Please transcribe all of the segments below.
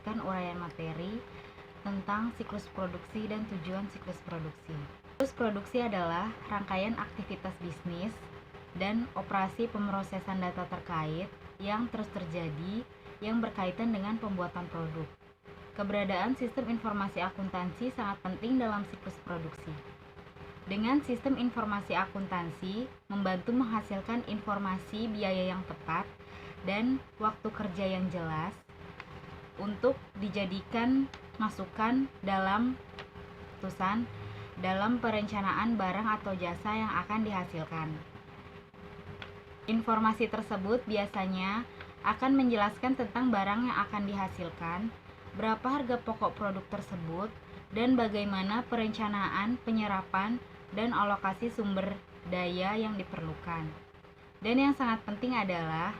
menjelaskan uraian materi tentang siklus produksi dan tujuan siklus produksi. Siklus produksi adalah rangkaian aktivitas bisnis dan operasi pemrosesan data terkait yang terus terjadi yang berkaitan dengan pembuatan produk. Keberadaan sistem informasi akuntansi sangat penting dalam siklus produksi. Dengan sistem informasi akuntansi, membantu menghasilkan informasi biaya yang tepat dan waktu kerja yang jelas untuk dijadikan masukan dalam keputusan dalam perencanaan barang atau jasa yang akan dihasilkan. Informasi tersebut biasanya akan menjelaskan tentang barang yang akan dihasilkan, berapa harga pokok produk tersebut, dan bagaimana perencanaan, penyerapan, dan alokasi sumber daya yang diperlukan. Dan yang sangat penting adalah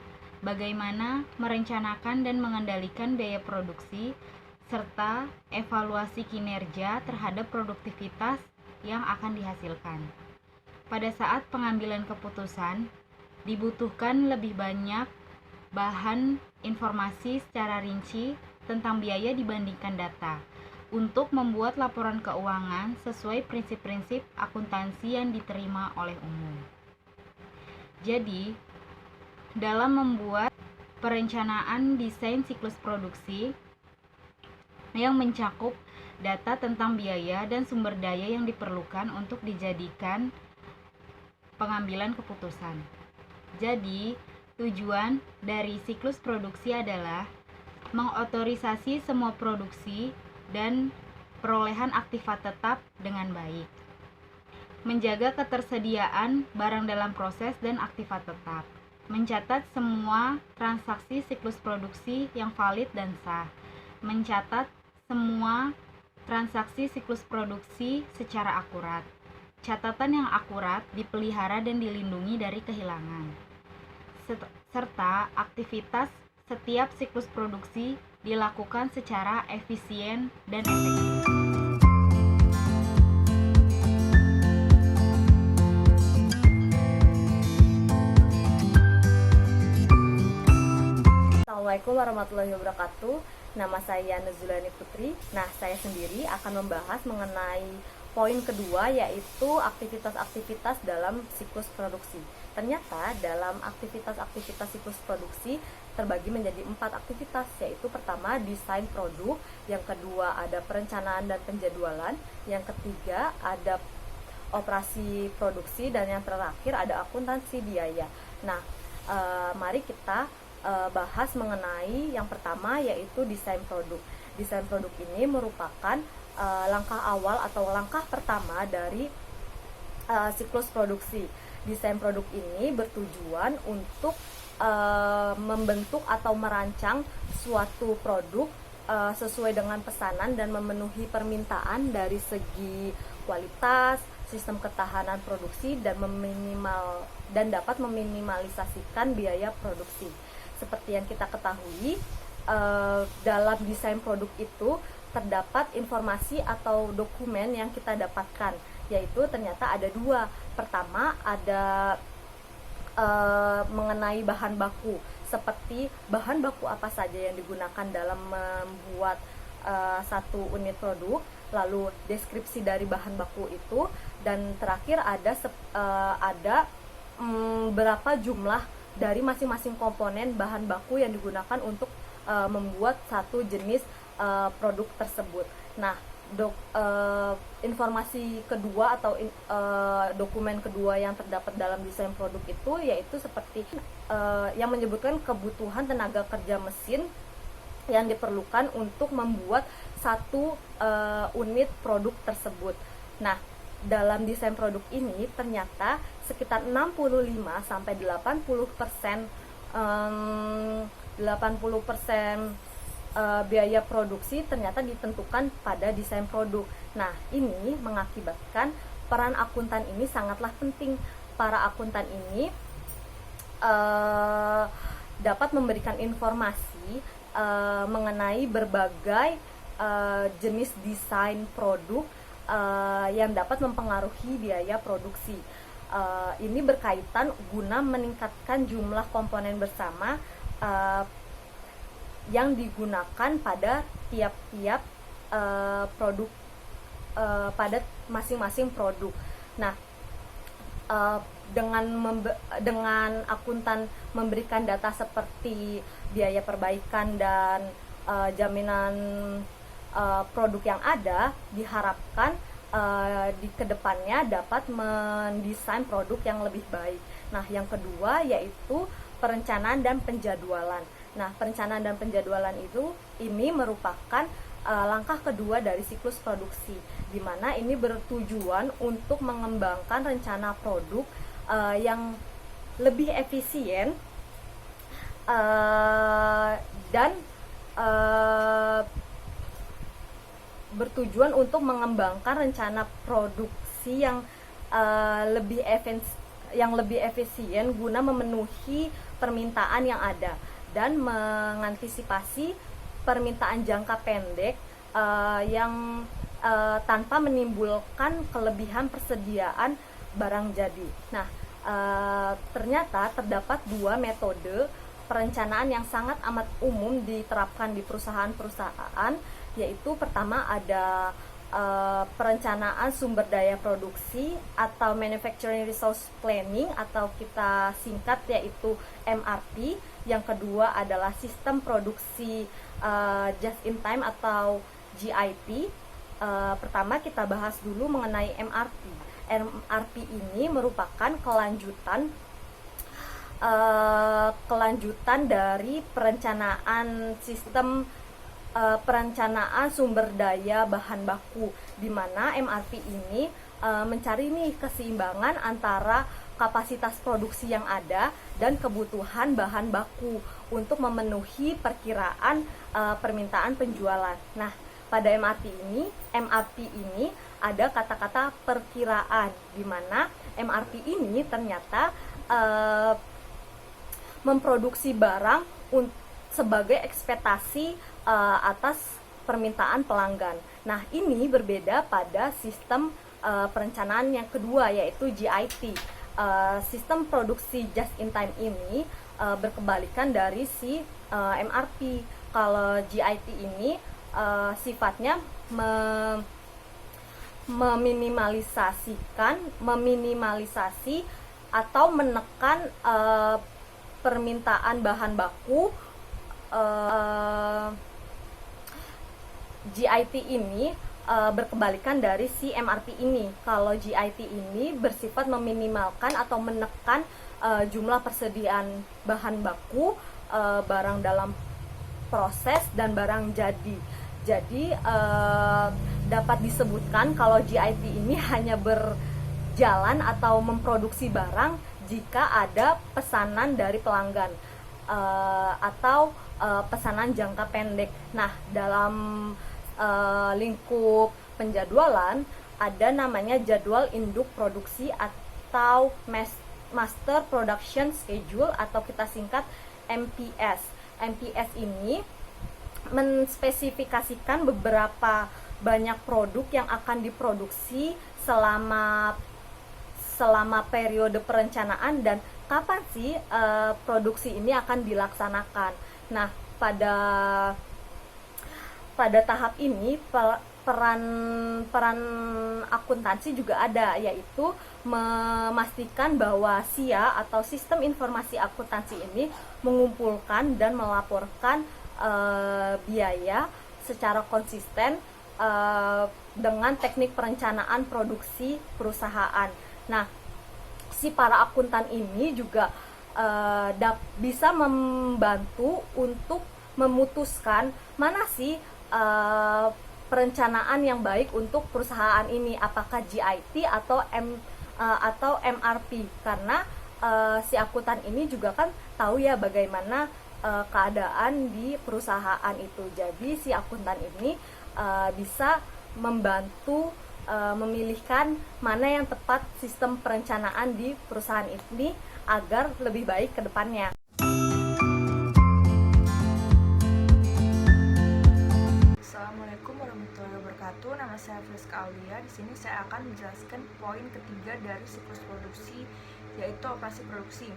bagaimana merencanakan dan mengendalikan biaya produksi, serta evaluasi kinerja terhadap produktivitas yang akan dihasilkan. Pada saat pengambilan keputusan, dibutuhkan lebih banyak bahan informasi secara rinci tentang biaya dibandingkan data untuk membuat laporan keuangan sesuai prinsip-prinsip akuntansi yang diterima oleh umum. Jadi, dalam membuat perencanaan desain siklus produksi yang mencakup data tentang biaya dan sumber daya yang diperlukan untuk dijadikan pengambilan keputusan. Jadi, tujuan dari siklus produksi adalah mengotorisasi semua produksi dan perolehan aktiva tetap dengan baik, menjaga ketersediaan barang dalam proses dan aktiva tetap, mencatat semua transaksi siklus produksi yang valid dan sah, mencatat semua transaksi siklus produksi secara akurat. Catatan yang akurat dipelihara dan dilindungi dari kehilangan, serta aktivitas setiap siklus produksi dilakukan secara efisien dan efektif. Assalamualaikum warahmatullahi wabarakatuh. Nama saya Nazulani Putri. Nah, saya sendiri akan membahas mengenai poin kedua, yaitu aktivitas-aktivitas dalam siklus produksi. Ternyata dalam aktivitas-aktivitas siklus produksi terbagi menjadi 4 aktivitas, yaitu pertama desain produk, yang kedua ada perencanaan dan penjadwalan, yang ketiga ada operasi produksi, dan yang terakhir ada akuntansi biaya. Nah, mari kita bahas mengenai yang pertama, yaitu desain produk. Desain produk ini merupakan langkah awal atau langkah pertama dari siklus produksi. Desain produk ini bertujuan untuk membentuk atau merancang suatu produk sesuai dengan pesanan dan memenuhi permintaan dari segi kualitas, sistem ketahanan produksi, dan dapat meminimalisasikan biaya produksi. Seperti yang kita ketahui, dalam desain produk itu terdapat informasi atau dokumen yang kita dapatkan, yaitu ternyata ada 2. Pertama ada mengenai bahan baku, seperti bahan baku apa saja yang digunakan dalam membuat satu unit produk, lalu deskripsi dari bahan baku itu, dan terakhir ada berapa jumlah dari masing-masing komponen bahan baku yang digunakan untuk membuat satu jenis produk tersebut. Nah, informasi kedua atau dokumen kedua yang terdapat dalam desain produk itu yaitu seperti yang menyebutkan kebutuhan tenaga kerja mesin yang diperlukan untuk membuat satu unit produk tersebut. Nah, dalam desain produk ini ternyata sekitar 65-80% biaya produksi ternyata ditentukan pada desain produk. Nah, ini mengakibatkan peran akuntan ini sangatlah penting. Para akuntan ini dapat memberikan informasi mengenai berbagai jenis desain produk yang dapat mempengaruhi biaya produksi. Ini berkaitan guna meningkatkan jumlah komponen bersama yang digunakan pada tiap-tiap produk, pada masing-masing produk. Nah, dengan akuntan memberikan data seperti biaya perbaikan dan jaminan produk yang ada, diharapkan di kedepannya dapat mendesain produk yang lebih baik. Nah, yang kedua yaitu perencanaan dan penjadwalan. Nah, perencanaan dan penjadwalan ini merupakan langkah kedua dari siklus produksi, di mana ini bertujuan untuk mengembangkan rencana produk yang lebih efisien dan bertujuan untuk mengembangkan rencana produksi yang lebih efisien guna memenuhi permintaan yang ada dan mengantisipasi permintaan jangka pendek yang tanpa menimbulkan kelebihan persediaan barang jadi. Nah, ternyata terdapat dua metode perencanaan yang sangat amat umum diterapkan di perusahaan-perusahaan, yaitu pertama ada perencanaan sumber daya produksi atau Manufacturing Resource Planning atau kita singkat yaitu MRP. Yang kedua adalah sistem produksi just in time atau GIT. Pertama kita bahas dulu mengenai MRP. MRP ini merupakan kelanjutan dari perencanaan sistem perencanaan sumber daya bahan baku, di mana MRP ini mencari nih keseimbangan antara kapasitas produksi yang ada dan kebutuhan bahan baku untuk memenuhi perkiraan permintaan penjualan. Nah, pada MRP ini ada kata-kata perkiraan, di mana MRP ini ternyata memproduksi barang sebagai ekspektasi atas permintaan pelanggan. Nah, ini berbeda pada sistem perencanaan yang kedua yaitu GIT. Sistem produksi just in time ini berkebalikan dari si MRP. Kalau GIT ini sifatnya meminimalisasi atau menekan permintaan bahan baku. GIT ini berkebalikan dari si MRP ini. Kalau GIT ini bersifat meminimalkan atau menekan jumlah persediaan bahan baku, barang dalam proses dan barang jadi. Jadi dapat disebutkan kalau GIT ini hanya berjalan atau memproduksi barang jika ada pesanan dari pelanggan atau pesanan jangka pendek. Nah, dalam lingkup penjadwalan ada namanya jadwal induk produksi atau Master Production Schedule atau kita singkat MPS. MPS ini menspesifikasikan beberapa banyak produk yang akan diproduksi selama periode perencanaan dan kapan sih produksi ini akan dilaksanakan. Nah, pada tahap ini peran akuntansi juga ada, yaitu memastikan bahwa SIA atau Sistem Informasi Akuntansi ini mengumpulkan dan melaporkan biaya secara konsisten dengan teknik perencanaan produksi perusahaan. Nah, si para akuntan ini juga bisa membantu untuk memutuskan mana sih perencanaan yang baik untuk perusahaan ini, apakah GIT atau MRP, karena si akuntan ini juga kan tahu ya bagaimana keadaan di perusahaan itu. Jadi si akuntan ini bisa membantu memilihkan mana yang tepat sistem perencanaan di perusahaan ini agar lebih baik ke depannya. Assalamualaikum warahmatullahi wabarakatuh. Nama saya Friska Aulia. Di sini saya akan menjelaskan poin ketiga dari siklus produksi, yaitu operasi produksi.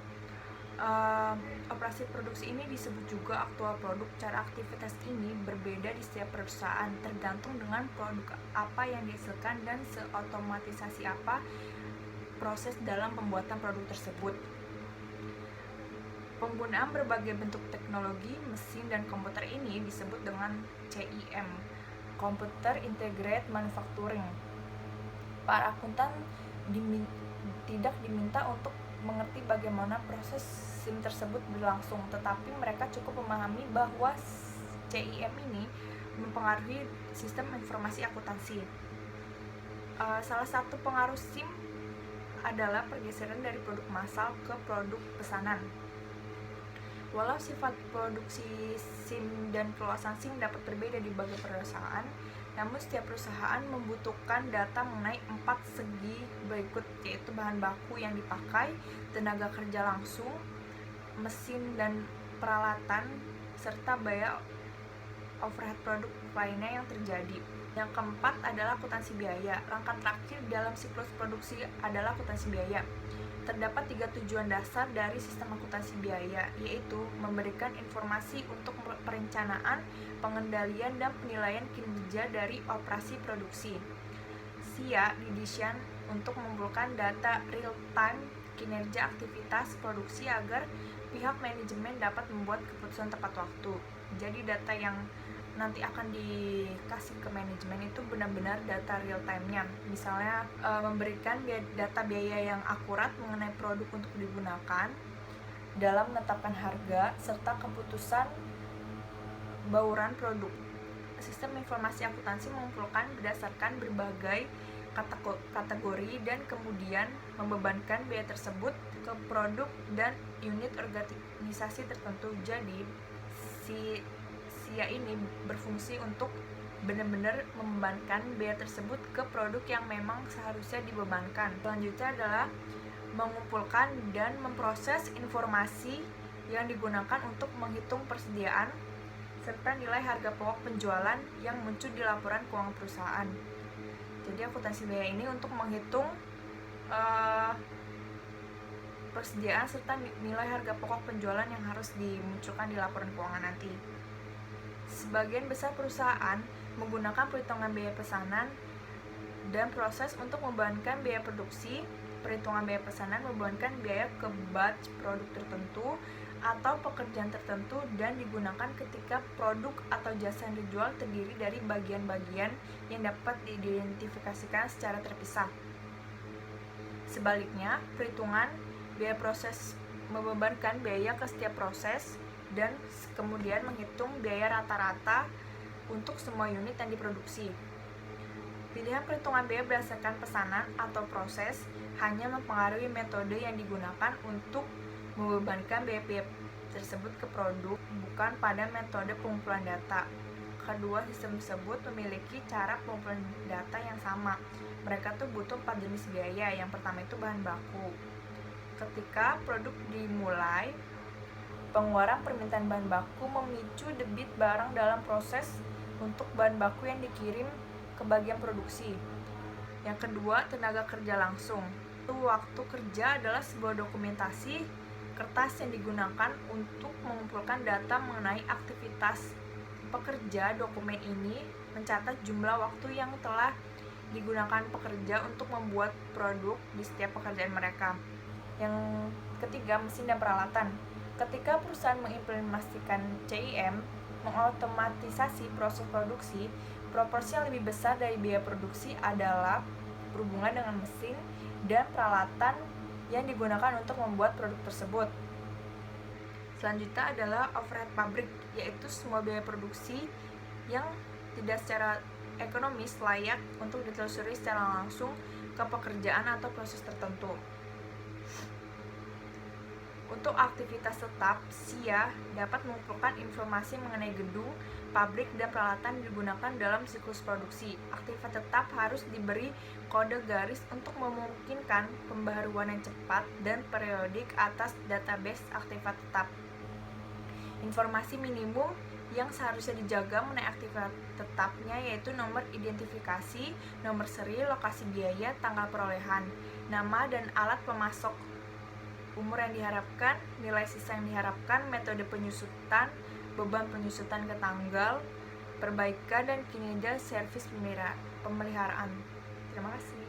Operasi produksi ini disebut juga aktual produk. Cara aktivitas ini berbeda di setiap perusahaan, tergantung dengan produk apa yang dihasilkan dan seotomatisasi apa proses dalam pembuatan produk tersebut. Penggunaan berbagai bentuk teknologi, mesin, dan komputer ini disebut dengan CIM, Computer Integrated Manufacturing. Para akuntan tidak diminta untuk mengerti bagaimana proses SIM tersebut berlangsung, tetapi mereka cukup memahami bahwa CIM ini mempengaruhi sistem informasi akuntansi. Salah satu pengaruh SIM adalah pergeseran dari produk massal ke produk pesanan. Walau sifat produksi SIM dan keluasan SIM dapat berbeda di berbagai perusahaan, namun setiap perusahaan membutuhkan data mengenai 4 segi berikut, yaitu bahan baku yang dipakai, tenaga kerja langsung, mesin dan peralatan, serta biaya overhead produk lainnya yang terjadi. Yang keempat adalah akuntansi biaya. Langkah terakhir dalam siklus produksi adalah akuntansi biaya. Terdapat 3 tujuan dasar dari sistem akuntansi biaya, yaitu memberikan informasi untuk perencanaan, pengendalian, dan penilaian kinerja dari operasi produksi. SIA didesain untuk mengumpulkan data real-time kinerja aktivitas produksi agar pihak manajemen dapat membuat keputusan tepat waktu. Jadi data yang nanti akan dikasih ke manajemen itu benar-benar data real time-nya. Misalnya memberikan data biaya yang akurat mengenai produk untuk digunakan dalam menetapkan harga serta keputusan bauran produk. Sistem informasi akuntansi mengumpulkan berdasarkan berbagai kategori dan kemudian membebankan biaya tersebut ke produk dan unit organisasi tertentu. Jadi SIA ini berfungsi untuk benar-benar membebankan biaya tersebut ke produk yang memang seharusnya dibebankan. Selanjutnya adalah mengumpulkan dan memproses informasi yang digunakan untuk menghitung persediaan serta nilai harga pokok penjualan yang muncul di laporan keuangan perusahaan. Jadi akuntansi biaya ini untuk menghitung persediaan serta nilai harga pokok penjualan yang harus dimunculkan di laporan keuangan nanti. Sebagian besar perusahaan menggunakan perhitungan biaya pesanan dan proses untuk membebankan biaya produksi. Perhitungan biaya pesanan membebankan biaya ke batch produk tertentu atau pekerjaan tertentu dan digunakan ketika produk atau jasa yang dijual terdiri dari bagian-bagian yang dapat diidentifikasikan secara terpisah. Sebaliknya, perhitungan biaya proses membebankan biaya ke setiap proses dan kemudian menghitung biaya rata-rata untuk semua unit yang diproduksi. Pilihan perhitungan biaya berdasarkan pesanan atau proses hanya mempengaruhi metode yang digunakan untuk membebankan biaya tersebut ke produk, bukan pada metode pengumpulan data. Kedua sistem tersebut memiliki cara pengumpulan data yang sama. Mereka tuh butuh 4 jenis biaya. Yang pertama itu bahan baku. Ketika produk dimulai, pengeluaran permintaan bahan baku memicu debit barang dalam proses untuk bahan baku yang dikirim ke bagian produksi. Yang kedua, tenaga kerja langsung. Waktu kerja adalah sebuah dokumentasi kertas yang digunakan untuk mengumpulkan data mengenai aktivitas pekerja. Dokumen ini mencatat jumlah waktu yang telah digunakan pekerja untuk membuat produk di setiap pekerjaan mereka. Yang ketiga, mesin dan peralatan. Ketika perusahaan mengimplementasikan CIM, mengotomatisasi proses produksi, proporsi yang lebih besar dari biaya produksi adalah berhubungan dengan mesin dan peralatan yang digunakan untuk membuat produk tersebut. Selanjutnya adalah overhead pabrik, yaitu semua biaya produksi yang tidak secara ekonomis layak untuk ditelusuri secara langsung ke pekerjaan atau proses tertentu. Untuk aktivitas tetap, SIA dapat mengumpulkan informasi mengenai gedung, pabrik, dan peralatan yang digunakan dalam siklus produksi. Aktivitas tetap harus diberi kode garis untuk memungkinkan pembaharuan yang cepat dan periodik atas database aktivitas tetap. Informasi minimum yang seharusnya dijaga mengenai aktivitas tetapnya yaitu nomor identifikasi, nomor seri, lokasi biaya, tanggal perolehan, nama dan alat pemasok umur yang diharapkan, nilai sisa yang diharapkan, metode penyusutan, beban penyusutan ke tanggal, perbaikan dan kinerja servis pemeliharaan. Terima kasih.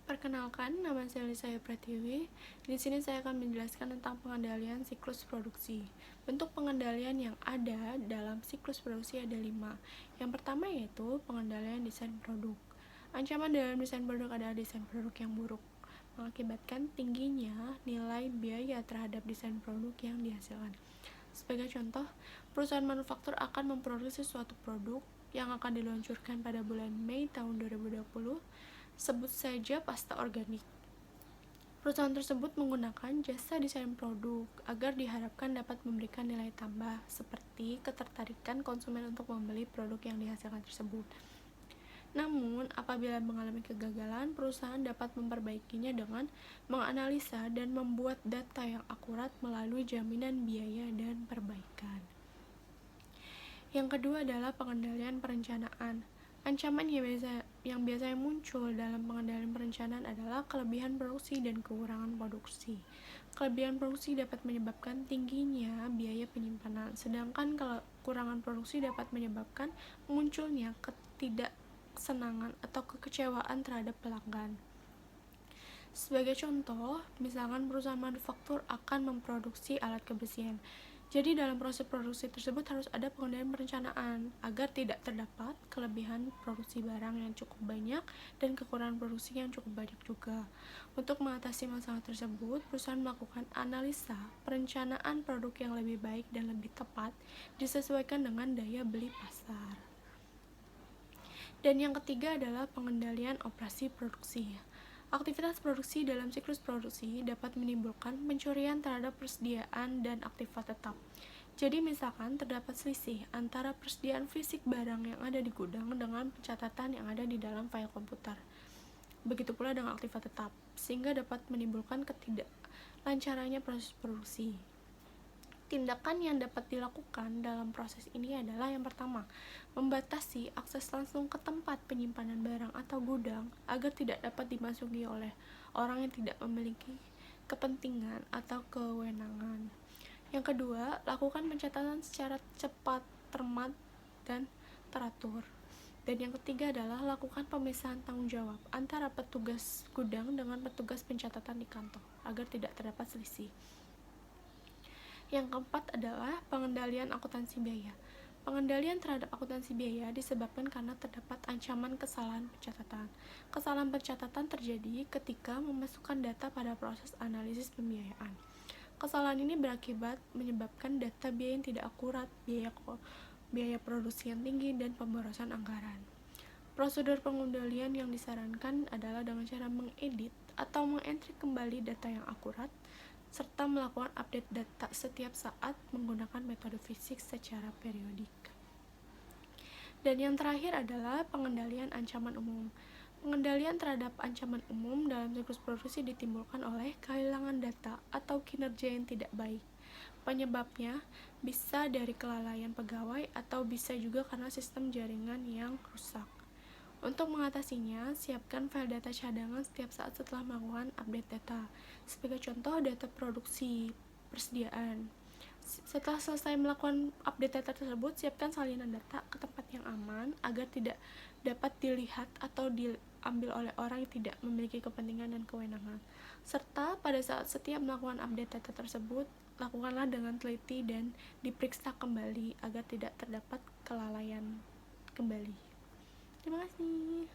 Perkenalkan, nama saya Lisa Pratiwi. Di sini saya akan menjelaskan tentang pengendalian siklus produksi. Bentuk pengendalian yang ada dalam siklus produksi ada 5. Yang pertama yaitu pengendalian desain produk. Ancaman dalam desain produk adalah desain produk yang buruk, mengakibatkan tingginya nilai biaya terhadap desain produk yang dihasilkan. Sebagai contoh, perusahaan manufaktur akan memproduksi suatu produk yang akan diluncurkan pada bulan Mei tahun 2020. Sebut saja pasta organik. Perusahaan tersebut menggunakan jasa desain produk agar diharapkan dapat memberikan nilai tambah seperti ketertarikan konsumen untuk membeli produk yang dihasilkan tersebut. Namun, apabila mengalami kegagalan, perusahaan dapat memperbaikinya dengan menganalisa dan membuat data yang akurat melalui jaminan biaya dan perbaikan. Yang kedua adalah pengendalian perencanaan. Ancaman yang biasanya muncul dalam pengendalian perencanaan adalah kelebihan produksi dan kekurangan produksi. Kelebihan produksi dapat menyebabkan tingginya biaya penyimpanan, sedangkan kekurangan produksi dapat menyebabkan munculnya ketidaksenangan atau kekecewaan terhadap pelanggan. Sebagai contoh, misalkan perusahaan manufaktur akan memproduksi alat kebersihan. Jadi dalam proses produksi tersebut harus ada pengendalian perencanaan agar tidak terdapat kelebihan produksi barang yang cukup banyak dan kekurangan produksi yang cukup banyak juga. Untuk mengatasi masalah tersebut, perusahaan melakukan analisa perencanaan produk yang lebih baik dan lebih tepat disesuaikan dengan daya beli pasar. Dan yang ketiga adalah pengendalian operasi produksi. Aktivitas produksi dalam siklus produksi dapat menimbulkan pencurian terhadap persediaan dan aktivitas tetap. Jadi misalkan terdapat selisih antara persediaan fisik barang yang ada di gudang dengan pencatatan yang ada di dalam file komputer. Begitu pula dengan aktivitas tetap, sehingga dapat menimbulkan ketidaklancarannya proses produksi. Tindakan yang dapat dilakukan dalam proses ini adalah yang pertama, membatasi akses langsung ke tempat penyimpanan barang atau gudang agar tidak dapat dimasuki oleh orang yang tidak memiliki kepentingan atau kewenangan. Yang kedua, lakukan pencatatan secara cepat, cermat, dan teratur. Dan yang ketiga adalah lakukan pemisahan tanggung jawab antara petugas gudang dengan petugas pencatatan di kantor agar tidak terdapat selisih. Yang keempat adalah pengendalian akuntansi biaya. Pengendalian terhadap akuntansi biaya disebabkan karena terdapat ancaman kesalahan pencatatan. Kesalahan pencatatan terjadi ketika memasukkan data pada proses analisis pembiayaan. Kesalahan ini berakibat menyebabkan data biaya yang tidak akurat, biaya produksi yang tinggi, dan pemborosan anggaran. Prosedur pengendalian yang disarankan adalah dengan cara mengedit atau mengentry kembali data yang akurat, serta melakukan update data setiap saat menggunakan metode fisik secara periodik. Dan yang terakhir adalah pengendalian ancaman umum. Pengendalian terhadap ancaman umum dalam siklus produksi ditimbulkan oleh kehilangan data atau kinerja yang tidak baik. Penyebabnya bisa dari kelalaian pegawai atau bisa juga karena sistem jaringan yang rusak. Untuk mengatasinya, siapkan file data cadangan setiap saat setelah melakukan update data. Sebagai contoh, data produksi persediaan. Setelah selesai melakukan update data tersebut, siapkan salinan data ke tempat yang aman agar tidak dapat dilihat atau diambil oleh orang yang tidak memiliki kepentingan dan kewenangan. Serta pada saat setiap melakukan update data tersebut, lakukanlah dengan teliti dan diperiksa kembali agar tidak terdapat kelalaian kembali. Terima kasih.